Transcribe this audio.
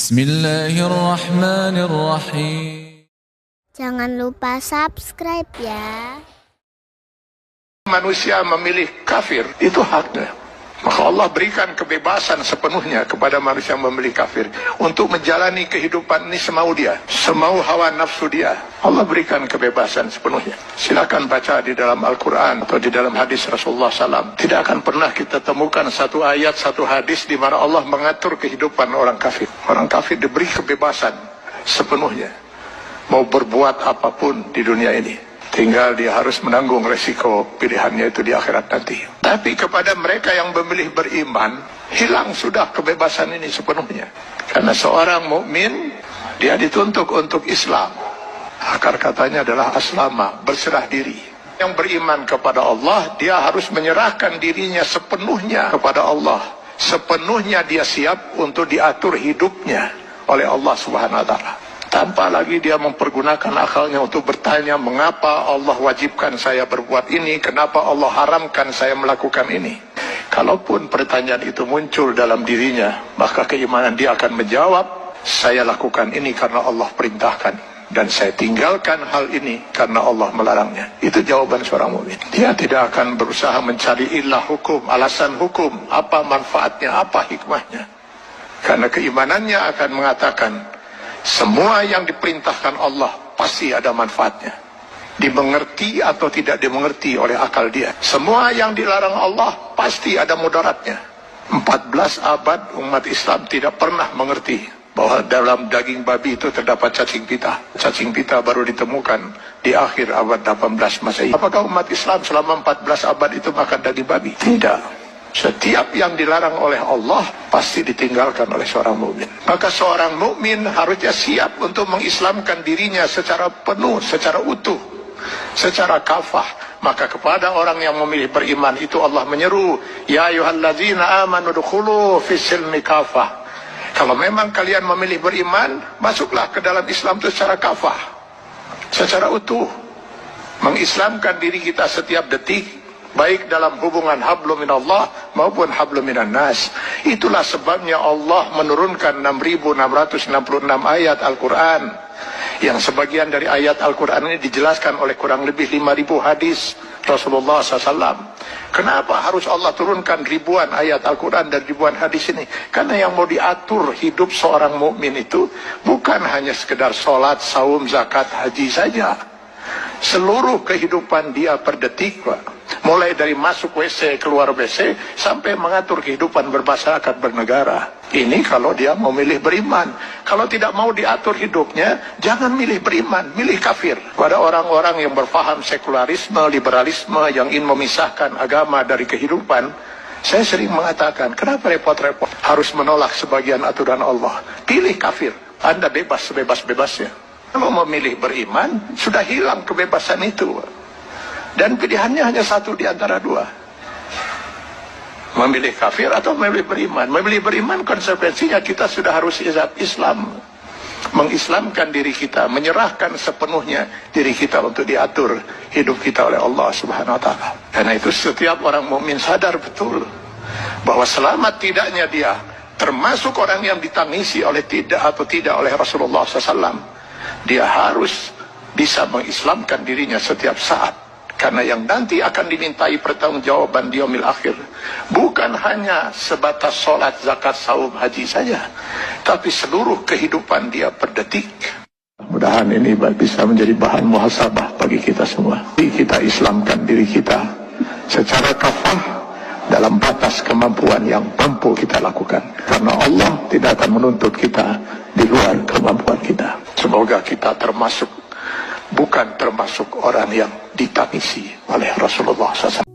Bismillahirrahmanirrahim. Jangan lupa subscribe ya. Manusia memilih kafir, itu haknya. Maka Allah berikan kebebasan sepenuhnya kepada manusia yang memilih kafir untuk menjalani kehidupan ini semau dia, semau hawa nafsu dia. Allah berikan kebebasan sepenuhnya. Silakan baca di dalam Al-Quran atau di dalam hadis Rasulullah SAW. Tidak akan pernah kita temukan satu ayat, satu hadis di mana Allah mengatur kehidupan orang kafir. Orang kafir diberi kebebasan sepenuhnya, mau berbuat apapun di dunia ini. Tinggal dia harus menanggung resiko pilihannya itu di akhirat nanti. Tapi kepada mereka yang memilih beriman, hilang sudah kebebasan ini sepenuhnya. Karena seorang mukmin dia dituntut untuk Islam. Akar katanya adalah aslama, berserah diri. Yang beriman kepada Allah, dia harus menyerahkan dirinya sepenuhnya kepada Allah. Sepenuhnya dia siap untuk diatur hidupnya oleh Allah Subhanahu wa Ta'ala. Tanpa lagi dia mempergunakan akalnya untuk bertanya, mengapa Allah wajibkan saya berbuat ini, kenapa Allah haramkan saya melakukan ini. Kalaupun pertanyaan itu muncul dalam dirinya, maka keimanan dia akan menjawab, saya lakukan ini karena Allah perintahkan, dan saya tinggalkan hal ini karena Allah melarangnya. Itu jawaban seorang mukmin. Dia tidak akan berusaha mencari ilah hukum, alasan hukum, apa manfaatnya, apa hikmahnya. Karena keimanannya akan mengatakan, semua yang diperintahkan Allah pasti ada manfaatnya, dimengerti atau tidak dimengerti oleh akal dia. Semua yang dilarang Allah pasti ada mudaratnya. 14 abad umat Islam tidak pernah mengerti bahwa dalam daging babi itu terdapat cacing pita. Cacing pita baru ditemukan di akhir abad 18 Masehi. Apakah umat Islam selama 14 abad itu makan daging babi? Tidak. Setiap yang dilarang oleh Allah pasti ditinggalkan oleh seorang mukmin. Maka seorang mukmin harusnya siap untuk mengislamkan dirinya secara penuh, secara utuh, secara kafah. Maka kepada orang yang memilih beriman itu Allah menyeru, ya ayyuhalladzina amanu dukhulu fis-silmi kafah. Kalau memang kalian memilih beriman, masuklah ke dalam Islam itu secara kafah, secara utuh. Mengislamkan diri kita setiap detik, baik dalam hubungan hablum minallah maupun hablum minan nas. Itulah sebabnya Allah menurunkan 6.666 ayat Al-Quran, yang sebagian dari ayat Al-Quran ini dijelaskan oleh kurang lebih 5.000 hadis Rasulullah SAW. Kenapa harus Allah turunkan ribuan ayat Al-Quran dan ribuan hadis ini? Karena yang mau diatur hidup seorang mukmin itu bukan hanya sekedar sholat, saum, zakat, haji saja. Seluruh kehidupan dia per detik, Pak. Mulai dari masuk WC, keluar WC, sampai mengatur kehidupan bermasyarakat, bernegara. Ini kalau dia mau milih beriman. Kalau tidak mau diatur hidupnya, jangan milih beriman, milih kafir. Pada orang-orang yang berpaham sekularisme, liberalisme, yang ingin memisahkan agama dari kehidupan, saya sering mengatakan, kenapa repot-repot harus menolak sebagian aturan Allah? Pilih kafir, Anda bebas sebebas-bebasnya. Kalau memilih beriman, sudah hilang kebebasan itu. Dan pilihannya hanya satu di antara dua. Memilih kafir atau memilih beriman. Memilih beriman konsekuensinya kita sudah harus Islam. Mengislamkan diri kita, menyerahkan sepenuhnya diri kita untuk diatur hidup kita oleh Allah Subhanahu wa Ta'ala. Karena itu setiap orang mukmin sadar betul bahwa selamat tidaknya dia termasuk orang yang ditangisi oleh tidak oleh Rasulullah SAW. Dia harus bisa mengislamkan dirinya setiap saat. Karena yang nanti akan dimintai pertanggungjawaban di yaumil akhir bukan hanya sebatas sholat, zakat, saum, haji saja, tapi seluruh kehidupan dia per detik. Mudah-mudahan ini bisa menjadi bahan muhasabah bagi kita semua. Kita islamkan diri kita secara kafah dalam batas kemampuan yang mampu kita lakukan. Karena Allah tidak akan menuntut kita di luar kemampuan kita. Semoga kita bukan termasuk orang yang ditangisi oleh Rasulullah SAW.